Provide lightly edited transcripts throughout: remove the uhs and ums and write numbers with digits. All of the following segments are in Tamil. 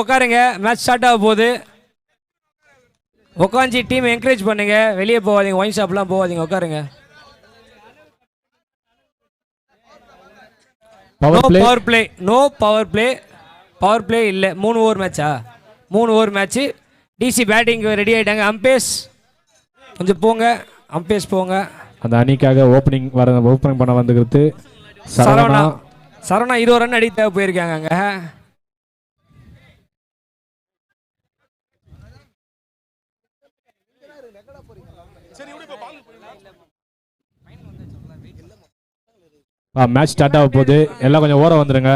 உட்காருங்க, மேட்ச் ஸ்டார்ட் ஆக போகுது. உட்காந்து டீம் என்கரேஜ் பண்ணுங்க. வெளியே போகாதீங்க, ஒயின் ஷாப்லாம் போகாதீங்க, உட்காருங்க. நோ பவர் பிளே இல்லை. 3 ஓவர் மேட்சா? 3 over match. DC batting ready ஆகிட்டாங்க. அம்பேஸ் கொஞ்சம் போங்க, அம்பேஸ் போங்க. அந்த அணிக்காக ஓப்பனிங் பண்ண வந்துக்கிறது சரவணா 20 ரன் அடி தேவை போயிருக்காங்க அங்க. மேட்ச் ஸ்டார்ட் ஆக போகுது. எல்லாம் கொஞ்சம் ஓரம் வந்துருங்க.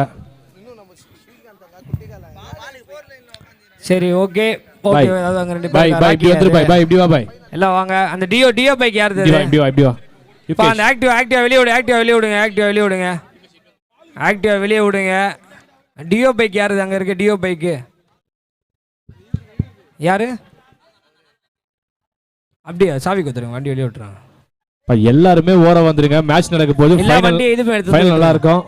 சரி, ஓகே. எல்லாம் வாங்க. அந்த டியோ பைக் யாரு? அந்த ஆக்டிவா வெளியே விடுங்க. டியோ பைக் யாரு அங்க இருக்கு? டியோ பைக்கு யாரு? அப்படியா? சாவி கொடுத்துருங்க, வண்டி வெளியே விட்டுறாங்க. எல்லாருமே ஓரம் வந்துருங்க. மேட்ச் நடக்க போகுது. ஃபைனல் நல்லா இருக்கும்.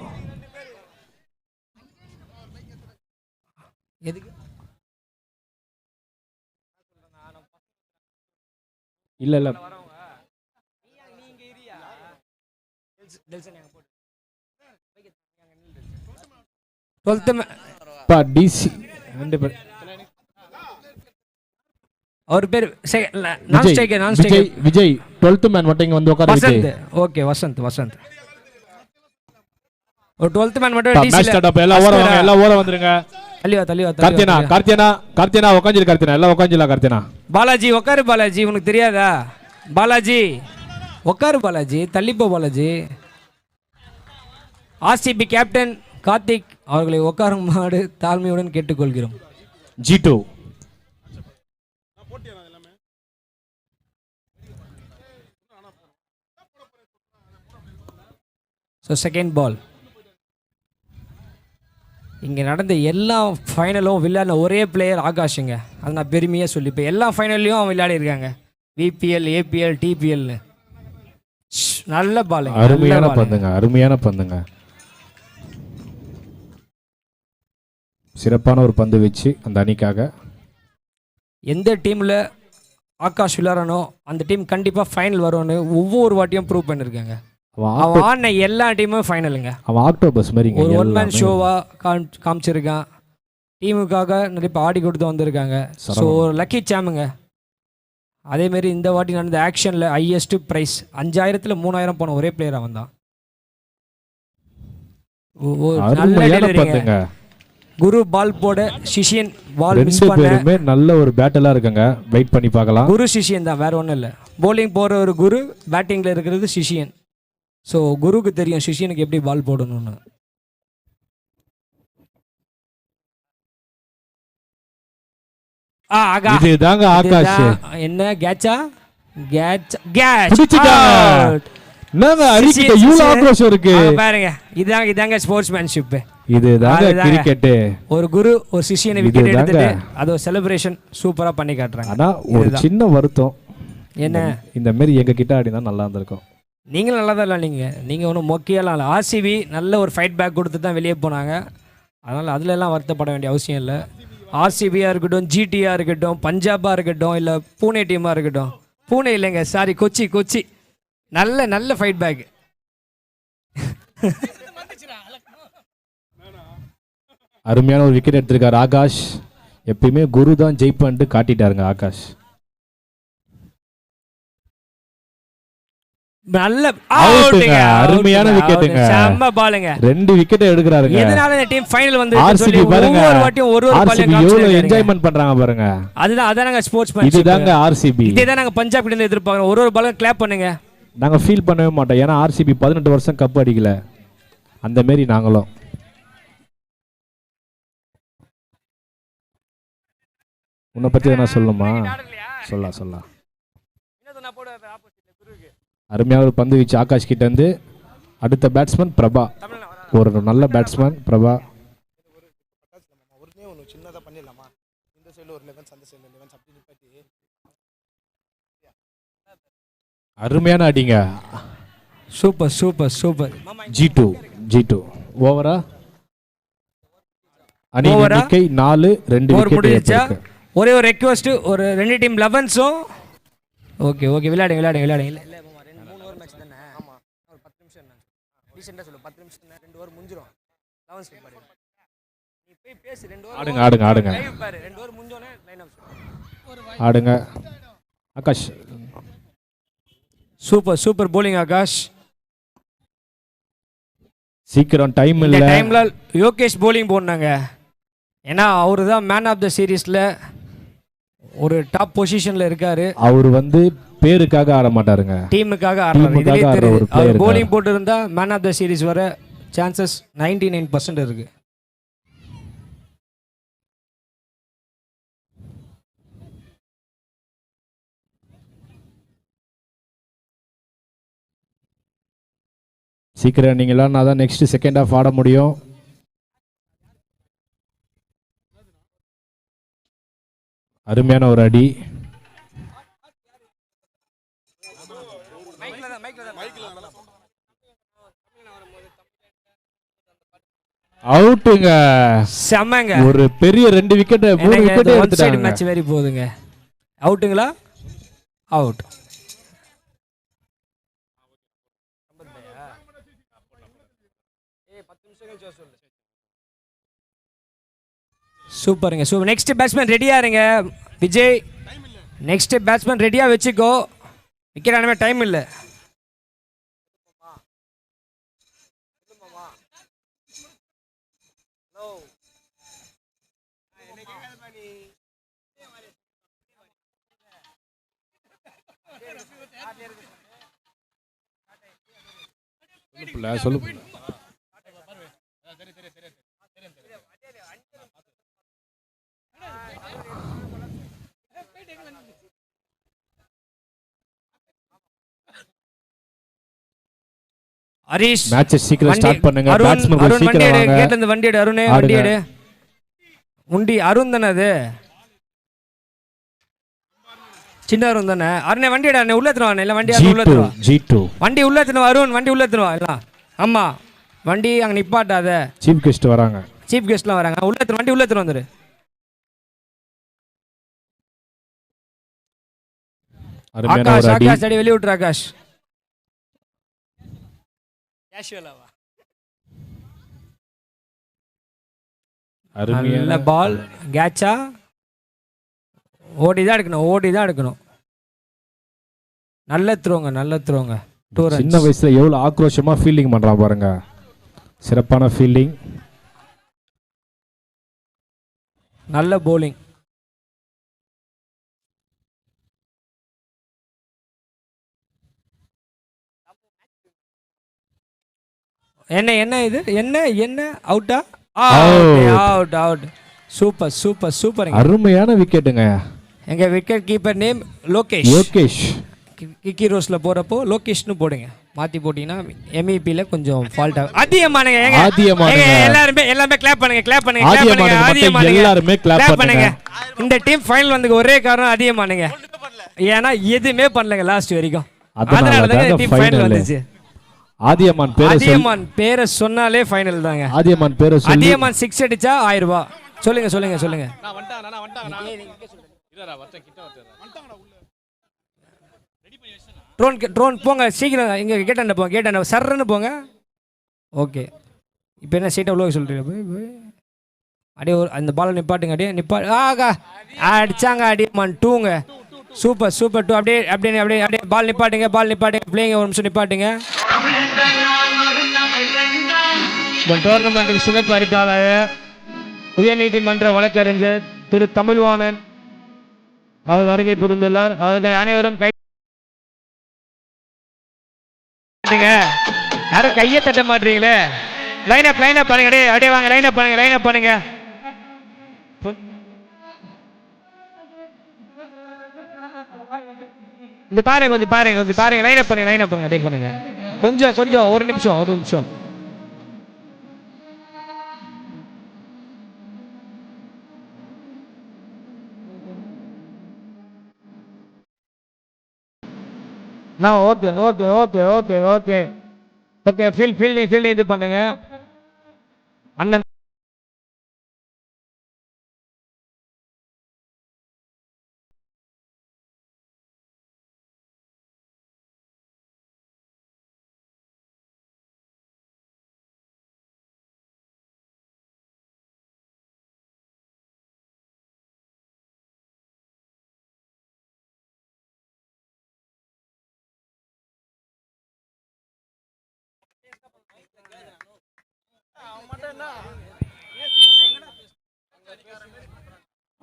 இல்ல 12th டிசி அவர் பேர் நான் ஸ்ட்ரைக்கர் விஜய். 12th மேன் மட்டும் இங்க வந்து உட்காருங்க. வசந்த். ஓகே, வசந்த். ஒரு 12th மேன் மட்டும் டிசி. மேட்ச் ஸ்டார்ட் ஆக எல்லாம் ஓரம் வந்துருங்க. தள்ளிவா. கார்த்தியனா உட்கார்ந்திரு. கார்த்தியனா எல்லாம் உட்கார்ந்திரலாம். கார்த்தியனா. பாலாஜி உட்காரு. பாலாஜி உனக்கு தெரியாதா? பாலாஜி உட்காரு. பாலாஜி தள்ளிப்போ. பாலாஜி. ஆர்சிபி கேப்டன் கார்த்திக் அவர்களை உட்காருமாறு தாழ்மையுடன் கேட்டுக்கொள்கிறோம். G2 second ball. இங்கே நடந்த எல்லா ஃபைனலும் விளையாடின ஒரே பிளேயர் ஆகாஷுங்க. அது நான் பெருமையாக சொல்லிப்பேன். எல்லா ஃபைனல்லையும் அவன் விளையாடிருக்காங்க. VBL, APL, DPL. நல்ல பால், அருமையான பந்துங்க. சிறப்பான ஒரு பந்து வச்சு அந்த அணிக்காக. எந்த டீமில் ஆகாஷ் விளையாடணும் அந்த டீம் கண்டிப்பாக ஃபைனல் வரும்னு ஒவ்வொரு வாட்டியும் ப்ரூவ் பண்ணியிருக்காங்க. அவன் ஆடின எல்லா டீமும் ஃபைனலுங்க. அவன் ஆக்டோபஸ் மாதிரி ஒரு 1 மேன் ஷோவாக காமிச்சிருக்கான். டீமுக்காக நிறைய ஆடி கொடுத்து வந்திருக்காங்க. ஸோ லக்கி சாமுங்க. அதேமாரி இந்த வாட்டி நடந்த ஆக்ஷனில் ஹையஸ்ட் ப்ரைஸ் 5000ல் 3000 போன ஒரே பிளேயர் அவன் தான். குரு பால் போட, சிஷியன் பால் மிஸ் பண்ண. நல்ல ஒரு பேட்டலா இருக்குங்க. வெயிட் பண்ணி பார்க்கலாம். குரு சிஷியன் தான், வேற ஒன்றும் இல்லை. போலிங் போற ஒரு குரு, பேட்டிங்கில் இருக்கிறது சிஷியன். ஸோ குருக்கு தெரியும் சிஷியனுக்கு எப்படி பால் போடணும்னு. இதுதாங்க ஆகாஷ். என்ன கேட்சா? பாருங்க, இதாங்க ஸ்போர்ட்ஸ்மேன்ஷிப். இதுதாங்க கிரிக்கெட். ஒரு குரு ஒரு சிஷியனை விக்கெட் எடுத்துட்டு அது ஒரு செலிப்ரேஷன் சூப்பரா பண்ணி காட்டுறாங்க. ஆனா ஒரு சின்ன வருத்தம் என்ன, இந்த மாதிரி எங்க கிட்ட ஆடினா நல்லா இருந்திருக்கும். நீங்களும் நல்லா தான் இல்லைங்க. நீங்கள் ஒன்றும் மொக்கையெல்லாம் இல்லை. ஆர்சிபி நல்ல ஒரு ஃபைட் பேக் கொடுத்து தான் வெளியே போனாங்க. அதனால் அதிலெல்லாம் வருத்தப்பட வேண்டிய அவசியம் இல்லை. ஆர்சிபியாக இருக்கட்டும், ஜிடியாக இருக்கட்டும், பஞ்சாபாக இருக்கட்டும், இல்லை பூனே டீமாக இருக்கட்டும். பூனே இல்லைங்க, சாரி, கொச்சி. நல்ல ஃபைட் பேக். அருமையான ஒரு விக்கெட் எடுத்திருக்காரு ஆகாஷ். எப்பயுமே குரு தான் ஜெயிப்பான்ட்டு காட்டிட்டாருங்க ஆகாஷ். நல்ல அருமையான விக்கெட்டுங்க. செம்ம பாலுங்க. 2 விக்கெட் எடுக்கறாருங்க. எதனால இந்த டீம் ஃபைனல் வந்து ஆர்சிபி பாருங்க. ஒவ்வொரு வாட்டியும் ஒரு பால் எவ்வளவு என்ஜாய்மென்ட் பண்றாங்க பாருங்க. அதாங்க ஸ்போர்ட்ஸ்மேன். இதுதாங்க ஆர்சிபி. இதே நாங்க பஞ்சாப் கிட்ட இருந்து எதிர்பார்க்கறோம். ஒரு பால் கிளாப் பண்ணுங்க. நாங்க ஃபீல் பண்ணவே மாட்டோம். ஏன்னா ஆர்சிபி 18 வருஷம் கப் அடிக்கல. அந்த மாதிரி நாங்களும். உன்னை பத்தி என்ன சொல்லணுமா? சொல்லலாம். அருமையான ஒரு பந்து வீச்சு ஆகாஷ் கிட்ட இருந்து. அடுத்த பேட்ஸ்மேன் பிரபா. ஒரு நல்ல பேட்ஸ்மேன் பிரபா. அருமையான அடிங்க. சூப்பர். G2 ஓவரா அணி ஓவரா எண்ணிக்கை 4, 2 ஓவர் விக்கெட் முடிஞ்சிச்சா? இழப்பிற்கு. ஒரே ஒரு ரெக்வஸ்ட், ஒரு 2 டீம் 11ஸும் ஓகே ஓகே விளையாடுங்க விளையாடுங்க விளையாடுங்க. இல்லை இல்லை 3 ஓவர் மேட்ச் தானே. ஆமாம் ஒரு 10 நிமிஷம் என்ன ரீசெண்டாக சொல்லு, 10 நிமிஷம் தானே, 2 ஓவர் முடிஞ்சிடும். 11 ஸ்டெப் பாரு, நீ போய் பேசு. 2 ஓவர் ஆடுங்க ஆடுங்க ஆடுங்க லைவ் பாரு. 2 ஓவர் முடிஞ்சோடனே லைன் அப் ஆடுங்க. Akash super super bowling Akash. சீக்கிரம் டைம் இந்த இல்லை. டைம்ல யோகேஷ் போலிங் போடனாங்க. ஏன்னா அவரு தான் மேன் ஆஃப் த சீரீஸ்ல ஒரு டாப் பொசிஷன்ல இருக்காரு. அவர் பேருக்காக ஆட மாட்டாருங்க, டீமுக்காக ஆடுறாரு. இதுலயே டீமுக்காக ஆடுற ஒரு தெரியுது. அவர் பிளேயர். போலிங் போட்டு இருந்தா மேன் ஆஃப் த சீரீஸ் வர சான்சஸ் 99% இருக்கு. சீக்கிரம் நீங்களாம் நான் தான் நெக்ஸ்ட் செகண்ட் ஹாஃப் ஆட முடியும். அருமையான ஒரு அடி. அவுட்டுங்க. செம்மங்க. ஒரு பெரிய 2 விக்கெட் 3 விக்கெட் ஒன் சைடு எடுத்துட்டாங்க. மேட்ச் வெரி போகுதுங்க. அவுட்டுங்களா? அவுட். சூப்பருங்க சூப்பர். நெக்ஸ்ட் பேட்ஸ்மேன் ரெடியா இருங்க விஜய். நெக்ஸ்ட் பேட்ஸ்மேன் ரெடியா வச்சுக்கோ. விக்கெட் ஆனவே டைம் இல்லை. சொல்லு. ஹரிஷ் மேட்ச் சீக்கிரம் ஸ்டார்ட் பண்ணுங்க. அருண் பேட்ஸ்மேன் அருண் வண்டி சீக்கிரம் எடு. வாங்க. கேட்ல இருந்து வண்டி எடு அருணே. வண்டி எடு. உண்டி அருண் தானே அது? சின்ன அருண் தானே? அருணே வண்டி எடு. அருணே உள்ள எடுத்துருவா. இல்லை வண்டி உள்ள எடுத்துருவா. G2 வண்டி உள்ள எடுத்துருவா. அருண் வண்டி உள்ள எடுத்துருவா. இல்லை ஆமா வண்டி அங்கே நிப்பாட்டாத. சீஃப் கெஸ்ட் வராங்க. சீஃப் கெஸ்ட்லாம் வராங்க. உள்ள எடுத்துரு. வண்டி உள்ள எடுத்துரு வந்துரு. அருமையான ஆகாஷ் ஒரு அடி. ஆகாஷ் அடி வெளிய விட்டுரு ஆகாஷ். கேஷுவலாவா? நல்ல அருமையான பால். கேட்சா? ஓடி தான் எடுக்கணும். ஓடி தான் எடுக்கணும். நல்ல த்ரோங்க நல்ல த்ரோங்க. சின்ன வயசுல எவ்வளவு ஆக்ரோஷமா ஃபீல்டிங் பண்றான் பாருங்க. சிறப்பான ஃபீல்டிங். நல்ல போலிங். என்ன என்ன இது என்ன என்ன அவுட்டா? Out out. Super super super. அருமையான விக்கெட்டுங்க. எங்க wicket keeper name Lokesh. Lokesh. கிக்கி ரோஸ்ல போறப்போ லோகேஷ்னு போடுங்க. மாத்தி போட்டீங்கன்னா எம்இபில கொஞ்சம் ஃபால்ட் ஆகும். ஆதியமானுங்க. எல்லாருமே கிளாப் பண்ணுங்க. கிளாப் பண்ணுங்க. ஆதியமானுங்க எல்லாரும் கிளாப் பண்ணுங்க. இந்த டீம் ஃபைனல் வந்ததுக்கு ஒரே காரணம் ஆதியமானுங்க. ஏன்னா எதுவுமே பண்ணலங்க லாஸ்ட் வரைக்கும். அதனால தான் டீம் ஃபைனல் வந்துச்சு. ஆதியமான் பேரை சொன்னாலே ஃபைனல் தாங்க. ஆதியமான் பேரை சொல்லி ஆதியமான் 6 அடிச்சா 1000 ரூபாய். சொல்லுங்க சொல்லுங்க சொல்லுங்க. ட்ரோன் போங்க சீக்கிரம். இங்கே கேட்டாண்ட போங்க. கேட்டாண்ட சர்ன்னு போங்க. ஓகே இப்போ என்ன சீட்டை உள்ள சொல்கிறீங்க? அப்படியே ஒரு அந்த பாலை நிப்பாட்டுங்க. அப்படியே ஆகா அடிச்சாங்க. அடியமான் 2ங்க. Super super 2. அப்படியே அப்படியே அப்படியே அப்படியே பால் நிப்பாட்டுங்க. பிள்ளைங்க ஒரு நிமிஷம் நிப்பாட்டுங்க. டோர்னமெண்ட்டுக்கு சிறப்பு அறிவிப்பாளர் உயர்நீதிமன்ற வழக்கறிஞர் திரு தமிழ்வாணன் அவர் வருகை புரிந்துள்ளார். அவர்கள் அனைவரும் யாரும் கையை தட்ட மாட்டீங்களே. லைன் அப் பண்ணுங்க. அப்படியே வாங்க. லைன் அப் பண்ணுங்க. இந்த பாருங்க கொஞ்சம் பாருங்க. லைன் அப் பண்ணுங்க. டேக் பண்ணுங்க. கொஞ்சம் ஒரு நிமிஷம். ஓகே ஃபீல்டிங் இது பண்ணுங்க அண்ணன்.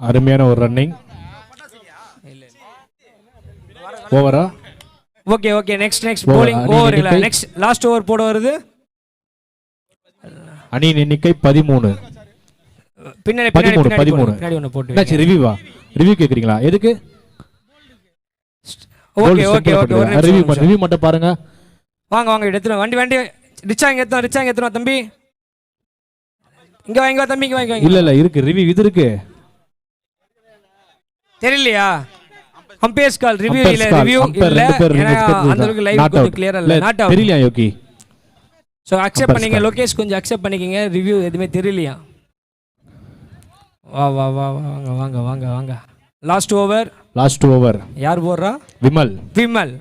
அருமையான ஒரு ரன்னிங். ஓவரா? Okay okay, next bowling over இல்ல, நெக்ஸ்ட் லாஸ்ட் ஓவர் போட வருது. அணியின் எண்ணிக்கை 13. பின்னாடி 13 போட்டு. என்னாச்சு? ரிவ்யூ கேக்குறீங்களா? எதுக்கு? ஓகே ஓகே ஓகே, ஒரு நிமிஷம் ரிவ்யூ மட்டும் பாருங்க. வாங்க எடுத்துறோம். வண்டி ரிச்சாங்க ஏத்துறோம் தம்பி. இங்க வாங்க தம்பி, இங்க வாங்க. இல்ல இருக்கு ரிவ்யூ, இது இருக்கு. தெரியலையா? அம்பையர்ஸ் கால் ரிவ்யூ இல்ல, ரிவ்யூ இல்ல. அந்த அளவுக்கு லைவ் கொஞ்சம் கிளியரா இல்ல. Not out. தெரியலையா யோகி? சோ அக்செப்ட் பண்ணீங்க. லோகேஷ் கொஞ்சம் அக்செப்ட் பண்ணிக்கங்க. ரிவ்யூ எதுமே தெரியலையா? வாங்க. லாஸ்ட் ஓவர் யார் போறா? விமல்.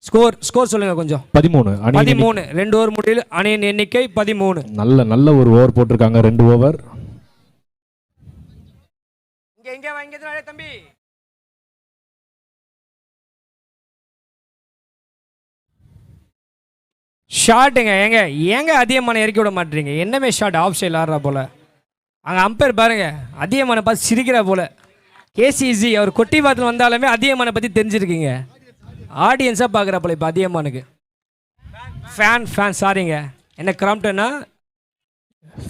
ஸ்கோர் சொல்லுங்க கொஞ்சம். 13. 2 ஓவர் முடியல. அணியின் எண்ணிக்கை 13. நல்ல ஒரு ஓவர் போட்டிருக்காங்க. 2 ஓவர். இங்க வாங்க தம்பி. ஷாட்டுங்க. ஏங்க அதிகமான இறக்கி விட மாட்டீங்க? என்னமே ஷாட் ஆஃப் சைடில் ஆடுறா போல. அங்கே அம்பையர் பாருங்க, அதிகமான பார்த்து சிரிக்கிறா போல. கேசிசி அவர் கொட்டி பாத்தில் வந்தாலுமே அதிகமான பற்றி தெரிஞ்சிருக்கீங்க. ஆடியன்ஸாக பார்க்குறா போல. இப்போ அதிகமானுக்கு ஃபேன் சாரிங்க. என்ன கிராம்ப்டனா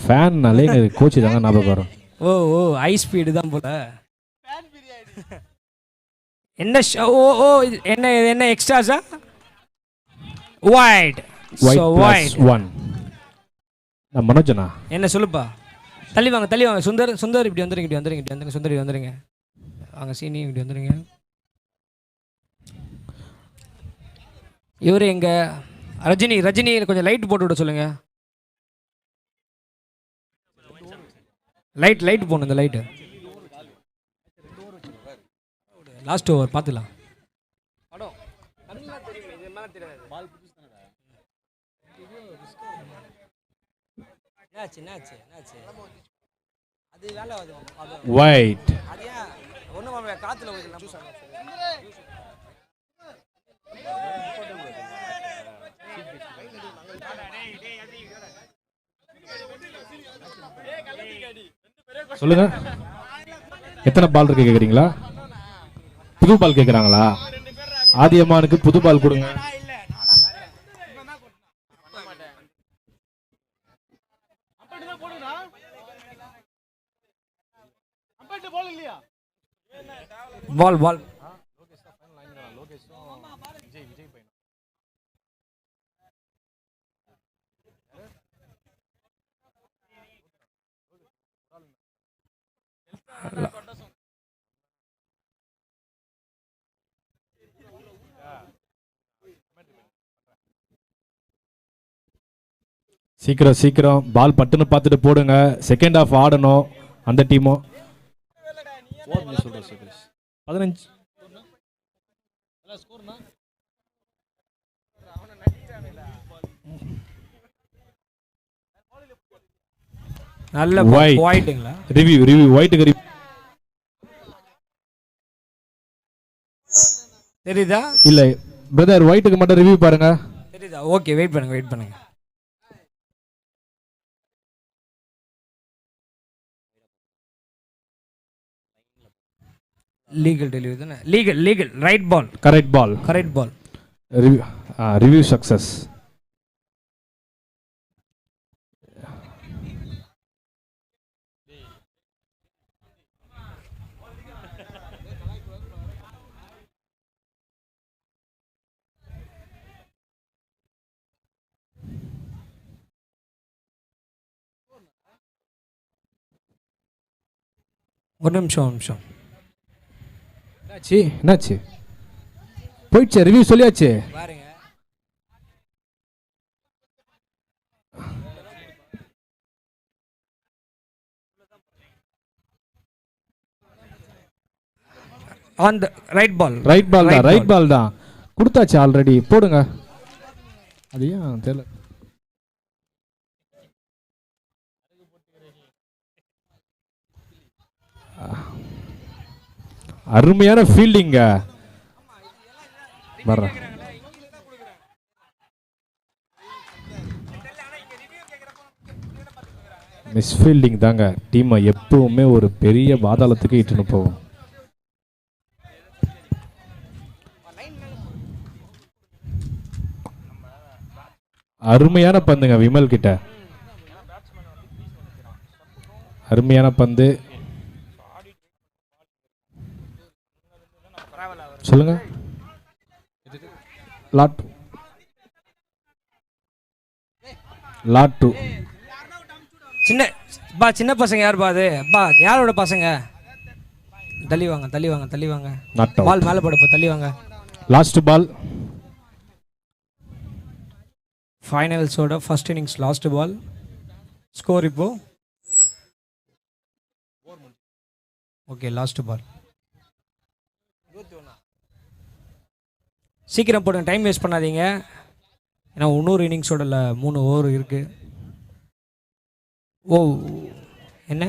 ஃபேன்னாலே கோச் தாங்க ஞாபகம் வரும். ஓ ஹை ஸ்பீடு தான் போல. என்ன என்ன எக்ஸ்ட்ராஸா? வைட் 1. மனோஜனா என்ன சொல்லுப்பா? தள்ளி வாங்க. சுந்தர் இப்படி வந்துருங்க. சுந்தர் வந்துருங்க. வாங்க சீனி இப்படி வந்துருங்க. இவரு எங்க? ரஜினி கொஞ்சம் லைட் போட்டு விட சொல்லுங்க. லைட் போடணும். இந்த லைட்டு லாஸ்ட் ஓவர் பார்த்துக்கலாம். வைட். சொல்லுங்க, எத்தனை பால் இருக்கு கேக்குறீங்களா? புது பால் கேக்குறாங்களா? ஆதியமானுக்கு புது பால் கொடுங்க. பால் சீக்கிரம் பால் பட்டுன்னு பார்த்துட்டு போடுங்க. செகண்ட் ஹாஃப் ஆடணும் அந்த டீமும். 15 நல்ல ஒயிட்ங்களா? ரிவ்யூ ஒயிட்டுக்கு தெரியுதா? இல்ல பிரதர், ஒயிட்டுக்கு மட்டும் ரிவ்யூ பாருங்க. தெரியுதா? ஓகே, வெயிட் பண்ணுங்க. லீகல் டெலிவரி தானே? Legal right ball. Correct ball. Review success. ஒரு நிமிஷம். என்னாச்சு? போயிடுச்சு, ரிவ்யூ சொல்லியாச்சு. பாருங்க, ஆன் தி ரைட் பால் தான் கொடுத்தாச்சு ஆல்ரெடி. போடுங்க. அது ஏன் தெரியல. அருமையான ஃபீல்டிங்க. வர்ற மிஸ்ஃபீல்டிங் தாங்க டீமை எப்பவுமே ஒரு பெரிய பாதாளத்துக்கு இட்டுன்னு போகும். அருமையான பந்துங்க விமல் கிட்ட, அருமையான பந்து. சொல்லுங்க. லாட் லாட் சின்ன பசங்க யாருப்பா அது? யாரோட பசங்க? தள்ளி வாங்க தள்ளி வாங்க தள்ளி வாங்க. பால் மேலே போடப்போ தள்ளி வாங்க. Last ball. ஃபைனல்ஸோட first innings last ball. Score இப்போ ஓகே. லாஸ்ட் பால் சீக்கிரம் போடுங்க, டைம் வேஸ்ட் பண்ணாதீங்க. ஏன்னா இன்னொரு இன்னிங்ஸோட 3 ஓவர் இருக்கு. ஓ என்ன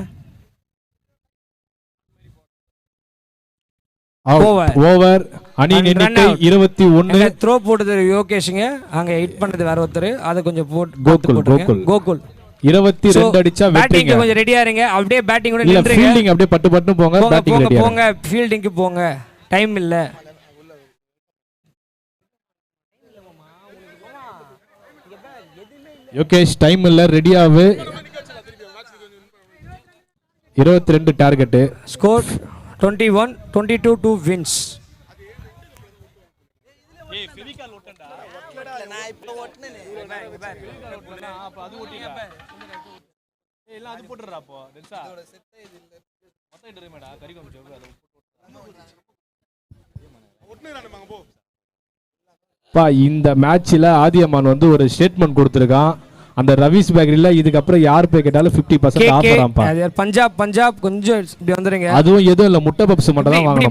ஓவர். அணி எண்ணிக்கை 21. த்ரோ போட்டது யோகேஷுங்க, அங்க ஹிட் பண்ணது வேற ஒருத்தர். அதை கொஞ்சம் கோகுல் 22 அடிச்சா பேட்டிங் கொஞ்சம் ரெடியா இருங்க. அப்படியே பேட்டிங் கூட நின்றுங்க. ஃபீல்டிங் அப்படியே பட்டு பட்டு போங்க. பேட்டிங் ரெடியா போங்க, ஃபீல்டிங்க்கு போங்க, டைம் இல்ல. யோகேஷ் டைம் இல்ல, ரெடியாவு. 22 டார்கெட். Score 21, 22 to wins. ஏய் ஃபெவிகால் ஓட்டடா. நான் இப்ப ஓட்டனேனே. அப்ப அது ஓட்டிடா. ஏய் எல்லாம் அது போட்டுறா அப்போ. டென்சா. இதோட செட்டே இது இல்ல. மொத்தம் எடுறேமேடா. கறி கொஞ்சம் அது ஓட்டனேறானே மங்க போ. இந்த மேட்ச்ல ஆதியமான் வந்து ஒரு ஸ்டேட்மெண்ட் கொடுத்திருக்கான். அந்த ரவிஸ் பேக்கரியில இதுக்கப்புறம் யார் போய் கேட்டாலும் 50% ஆஃபர் ஆம்பா. பஞ்சாப் கொஞ்சம் இப்படி வந்துருங்க. அதுவும் எதுவும் இல்ல, முட்டை பப்ஸ் மட்டும் தான் வாங்கணும்.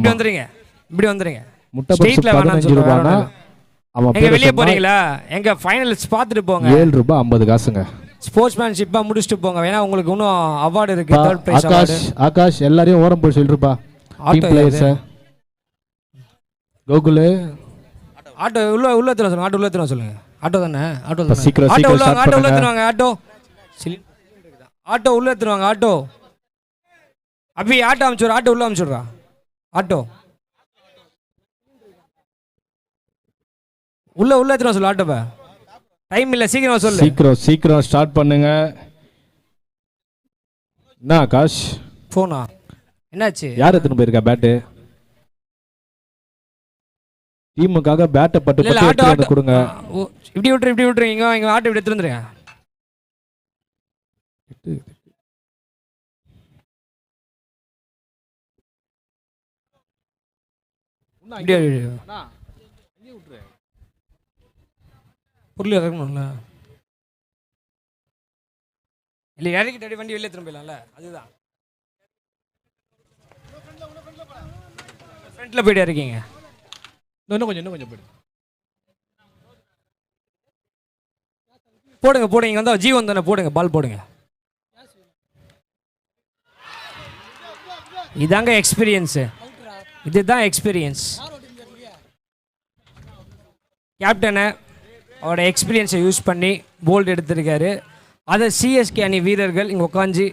இப்படி வந்துருங்க. முட்டை பப்ஸ் 15 ரூபானா அவன் எங்க வெளிய போறீங்களா? எங்க ஃபைனல்ஸ் பார்த்துட்டு போங்க. 7 ரூபாய் 50 காசுங்க. ஸ்போர்ட்ஸ்மேன்ஷிப்பா முடிச்சிட்டு போங்க. ஏன்னா உங்களுக்கு இன்னும் அவார்ட் இருக்கு. Third prize award. ஆகாஷ் எல்லாரையும் ஓரம் போய் சொல்லிருப்பா. டீம் பிளேயர்ஸ் கோகுல் ஆட்டோ உள்ள ஏத்துறோம் சொல்லுங்க. ஆட்டோ உள்ள ஏத்துறோம் சொல்லுங்க. ஆட்டோ தானே? ஆட்டோ தானே? சீக்கிரம் ஆட்டோ உள்ள ஸ்டார்ட் ஆட்டோ உள்ள பண்ணுங்க. ஏத்துவாங்க. ஆட்டோ உள்ள ஏத்துவாங்க. ஆட்டோ அபி ஆட்டோ அம்ச்சுற. ஆட்டோ உள்ள அம்ச்சுறா. ஆட்டோ உள்ள ஏத்துறோம் சொல்லு. ஆட்டோவை டைம் இல்ல, சீக்கிரம் சொல்லு. சீக்கிரம் ஸ்டார்ட் பண்ணுங்க. என்ன ஆகாஷ் போனா என்னாச்சு? யார் எடுத்துட்டு போயிருக்கா பேட்டு? டீமுக்காக பேட்டை பட்டு பட்டு எடுத்து வந்து கொடுங்க. இப்படி விட்டுருங்க. இங்க ஆட்டோ இப்படி எடுத்து வந்துருங்க. பொருள் இறக்கணும்ல. இல்லை இறக்கிட்டு வண்டி வெளியே திரும்ப போயிடலாம்ல. அதுதான் ஃப்ரண்ட்ல போயிட்டு இருக்கீங்க. இன்னும் கொஞ்சம் போடுங்க. இங்க வந்தா ஜீவன் தானே, போடுங்க. பால் போடுங்க. இதாங்க எக்ஸ்பீரியன்ஸ். இதுதான் எக்ஸ்பீரியன்ஸ். கேப்டனை அவரோட எக்ஸ்பீரியன்ஸை யூஸ் பண்ணி போல்ட் எடுத்திருக்காரு. அதை சிஎஸ்கே அணி வீரர்கள் இங்க உட்காந்து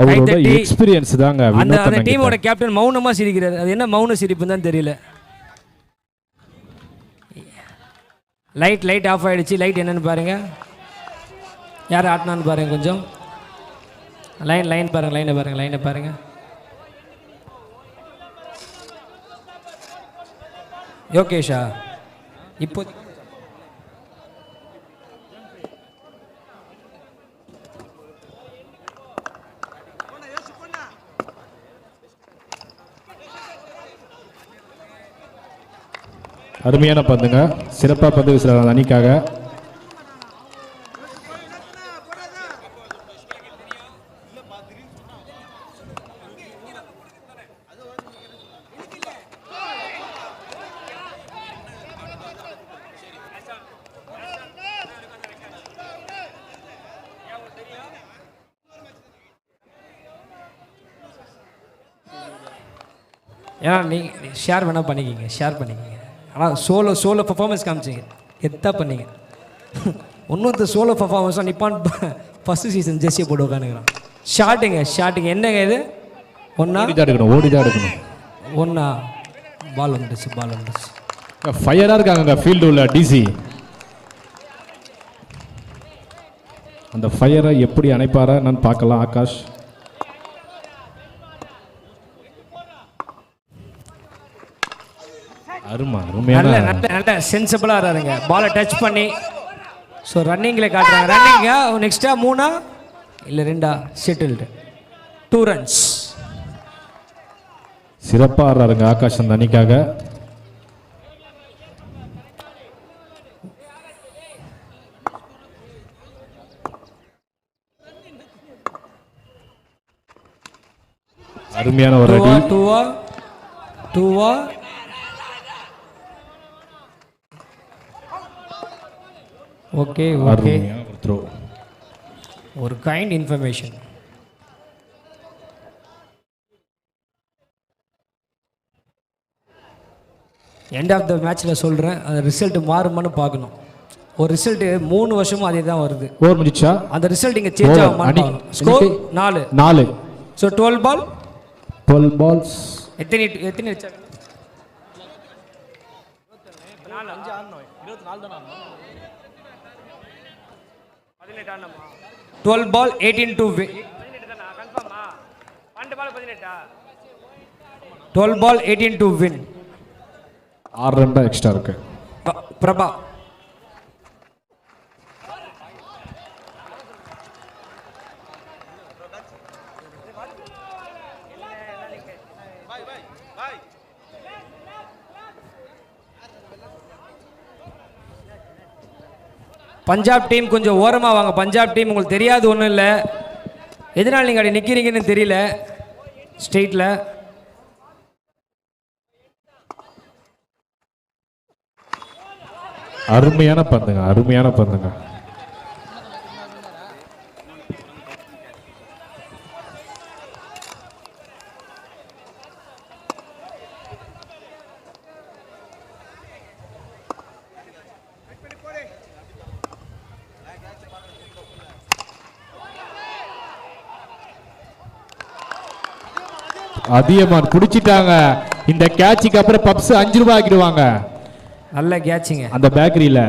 அவரோட எக்ஸ்பீரியன்ஸ் தாங்க. அந்த டீமோட கேப்டன் மௌனமா சிரிக்கிறாரு. அது என்ன மௌன சிரிப்புன்னு தான் தெரியல. லைட் ஆஃப் ஆகிடுச்சு. லைட் என்னன்னு பாருங்க. யார் ஆட்டினான்னு பாருங்க. கொஞ்சம் லைன் பாருங்க. லைனை பாருங்க. யோகேஷா இப்போ அருமையான பந்துங்க. சிறப்பாக பந்து வீசுறாங்க அணிக்காக. ஏன்னா நீங்கள் ஷேர் வேணால் பண்ணிக்கிங்க. ஆனால் சோலோ பர்ஃபார்மன்ஸ் காமிச்சிங்க. எத்தா பண்ணீங்க. இன்னொருத்த சோலோ பர்ஃபார்மன்ஸாக நிப்பான் ஃபஸ்ட்டு சீசன் ஜெர்சியை போட்டு உட்காந்துக்கிறான். ஷாட்டுங்க என்னங்க இது? ஒன்றா ஓடி தான் எடுக்கணும், ஓடி தான் எடுக்கணும். ஒன்றா பால் வந்துடுச்சு. ஃபயராக இருக்காங்க ஃபீல்டு உள்ள டிசி. அந்த ஃபயரை எப்படி அணைப்பாரா நான் பார்க்கலாம். ஆகாஷ் அருமையான நல்ல சென்சிபிளாக இருக்காருங்க. பாலை டச் பண்ணி ஸோ ரன்னிங்கில் காட்டுறாங்க. ரன்னிங்கா நெக்ஸ்டா 3 இல்லை 2 செட்டில்டு 2 runs. சிறப்பாக ஆடுறாருங்க ஆகாஷ் அந்த அணிக்காக. அருமையான ஒரு அடி. 2 ஓகே ஒரு kind information. End of the மேட்ச்சில் சொல்கிறேன், அந்த ரிசல்ட் மாறுமான்னு பார்க்கணும். ஒரு ரிசல்ட் 3 வருஷமும் அதே தான் வருது. ஓவர் முடிச்சா அந்த ரிசல்ட் இங்கே சேஞ்ச் ஆகுமான்னு ஸ்கோர் 4. ஸோ 12 balls எத்தனை வச்சாங்க? 12 ball 18 to win. 12 ball 18 to win. 6 run தான் எக்ஸ்ட்ரா இருக்கு. பிரபா பஞ்சாப் டீம் கொஞ்சம் ஓரமாக வாங்க. பஞ்சாப் டீம் உங்களுக்கு தெரியாது ஒன்றும் இல்லை, எதனால் நீங்கள் அப்படி நிற்கிறீங்கன்னு தெரியல. ஸ்ட்ரெயிட்டில் அருமையான பந்துங்க. அதியமான் குடிச்சிட்டாங்க. இந்த கேட்சுக்கு அப்புறம் பப்ஸ் 5 ரூபாய் ஆக்கிடுவாங்க. நல்ல கேட்சிங்க அந்த பேக்கரியில.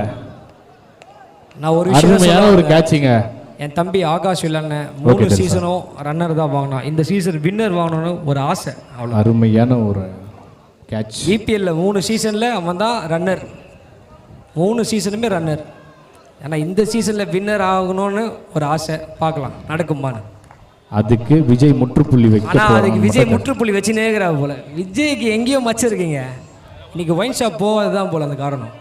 நான் ஒரு அருமையான ஒரு கேட்சிங்க. என் தம்பி ஆகாஷ் வில்லன்னு 3 சீசனும் ரன்னர் தான் வாங்கினான். இந்த சீசன் வின்னர் வாங்கணும்னு ஒரு ஆசை. அவ்வளோ அருமையான ஒரு கேட்ச். IPL 3 சீசனில் அவன் தான் ரன்னர், 3 சீசனுமே ரன்னர். ஏன்னா இந்த சீசனில் வின்னர் ஆகணும்னு ஒரு ஆசை. பார்க்கலாம் நடக்குமான்னு. அதுக்கு விஜய் முற்றுப்புள்ளி வைக்க. ஆனால் அதுக்கு விஜய் முற்றுப்புள்ளி வச்சு நேர்கிறா போல. விஜய்க்கு எங்கேயோ மச்சிருக்கீங்க. இன்னைக்கு ஒயின் ஷாப் போவது தான் போல அந்த காரணம்.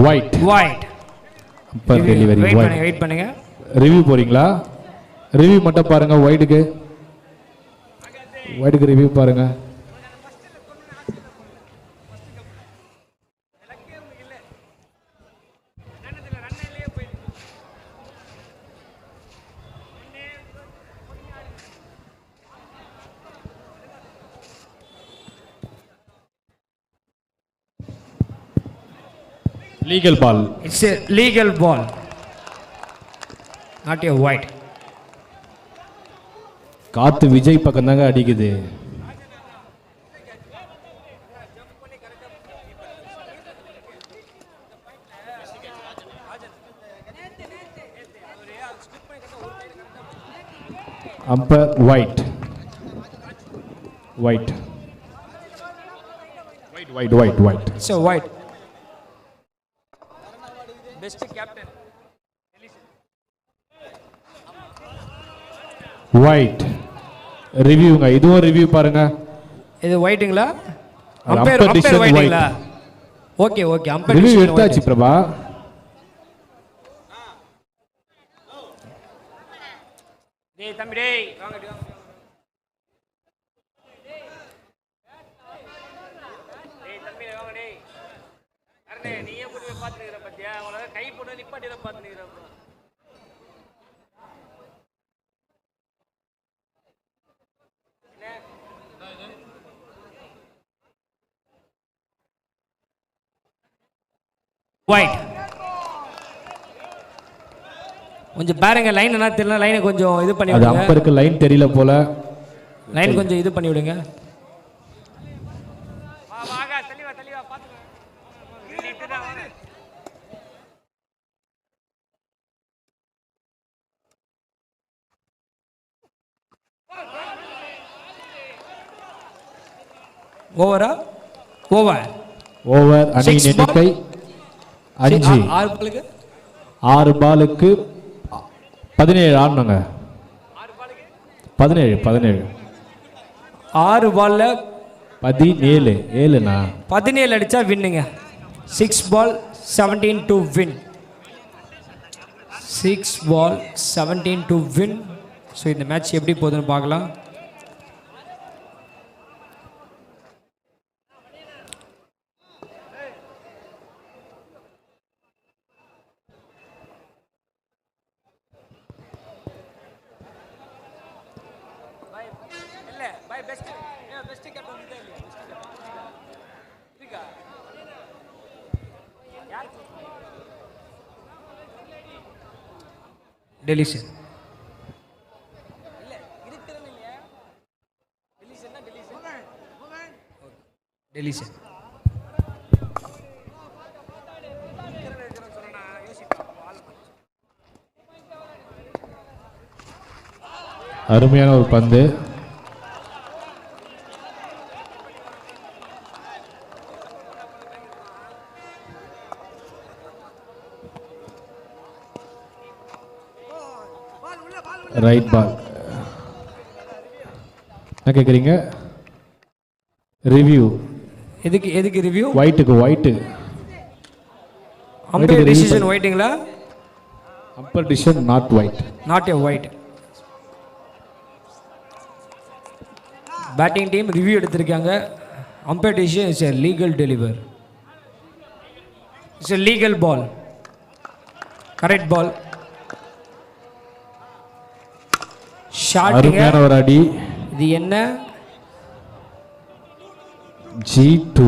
ஒயிட் வெயிட் பண்ணுங்க. ரிவ்யூ போறீங்களா? ரிவ்யூ மட்டும் பாருங்க. ஒயிட்டுக்கு ரிவ்யூ பாருங்க. Legal ball. It's a legal ball, not a white. காத்து விஜய் பக்கம் தாங்க அடிக்குது. Umpire wide. It's a white. Best captain. Wide ரிவ்யூங்க. இதுவும் ரிவ்யூ பாருங்க. இது ஒயிட்டுங்களா? அம்பையர் ஒயிட்டுங்களா? ஓகே அம்பையர் ரிவ்யூ எடுத்தாச்சு பிரபா. டேய் தம்பி டேய் வாங்க. டேய் தம்பி வாங்க டேய். அண்ணே நீயே போய் பாத்துக்கற பத்தியா? உங்கள கை போட்டு நிப்பாட்டில பாத்துக்கற bro. ஒயிட். கொஞ்சம் பாருங்க, லைன் என்ன தெரியல, லைனை கொஞ்சம் இது பண்ணி அது விடுங்க. அம்பருக்கு லைன் தெரியல போல. லைன் கொஞ்சம் இது பண்ணி விடுங்க. ஓவரா? ஓவர். ஓவர். அணியின் Six ball. எண்ணிக்கை 5. 6 பாலுக்கு 6 பாலுக்கு 17 ஆடணுங்க. 17 6 பால்ல 17 7ண்ணா 17 அடிச்சா வின்னுங்க. 6 ball 17 to win. 6 ball 17 to win. So இந்த மேட்ச் எப்படி போகுதுன்னு பார்க்கலாம். டெலிஷன். டெலிஷன். அருமையான ஒரு பந்து. Right ball. என்ன கேட்குறீங்க? ரிவ்யூ. எதுக்கு ரிவ்யூ? ஒயிட்டுக்கு. அம்பையர் டிசிஷன் ஒயிட்டுங்களா? Umpire decision not wide. Not a wide. Batting team review எடுத்திருக்காங்க. Umpire decision is a legal delivery. It's a legal ball. Correct ball. அருமையான ஒரு அடி. இது என்ன? G2.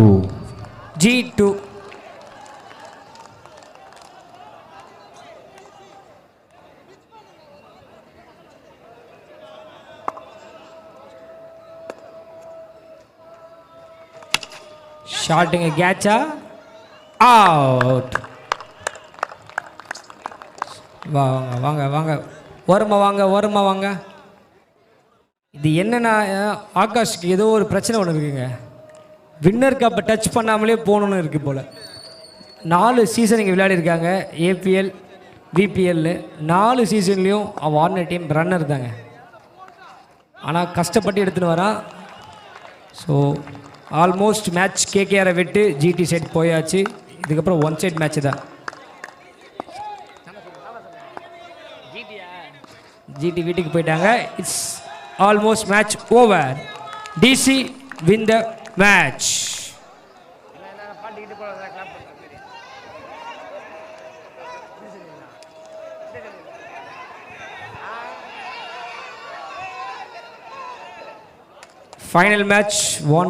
ஷாட்டுங்க. கேட்சா? அவுட். வாங்க ஓரமா வாங்க. இது என்னன்னா, ஆகாஷ்க்கு ஏதோ ஒரு பிரச்சனை ஒன்று இருக்குங்க. வின்னர் கப்பை டச் பண்ணாமலே போகணுன்னு இருக்குது போல். 4 சீசன் இங்கே விளையாடிருக்காங்க. ஏபிஎல், விபிஎல் 4 சீசன்லேயும் அவன் ஆடின டீம் ரன்னர் தாங்க. ஆனால் கஷ்டப்பட்டு எடுத்துன்னு வரான். ஸோ ஆல்மோஸ்ட் மேட்ச் கேகேஆரை விட்டு ஜிடி சைட் போயாச்சு. இதுக்கப்புறம் ஒன் சைட் மேட்ச் தான். ஜிடி வீட்டுக்கு போயிட்டாங்க. It's almost match over. DC win the match. Final match won